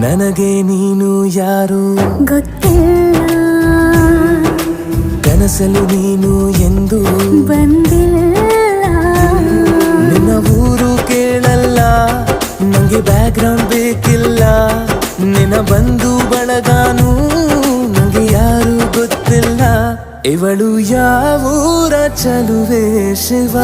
ನನಗೆ ನೀನು ಯಾರು ಗೊತ್ತಿಲ್ಲ, ಕನಸಲು ನೀನು ಎಂದು ಬಂದಿಲ್ಲ. ನಿನ್ನ ಊರು ಕೇಳಲ್ಲ, ನಂಗೆ ಬ್ಯಾಕ್ಗ್ರೌಂಡ್ ಬೇಕಿಲ್ಲ. ನಿನ್ನ ಬಂಧು ಬಳಗಾನು ನಂಗೆ ಯಾರು ಗೊತ್ತಿಲ್ಲ. ಇವಳು ಯಾವೂರ ಚಲುವೆ ಶಿವ.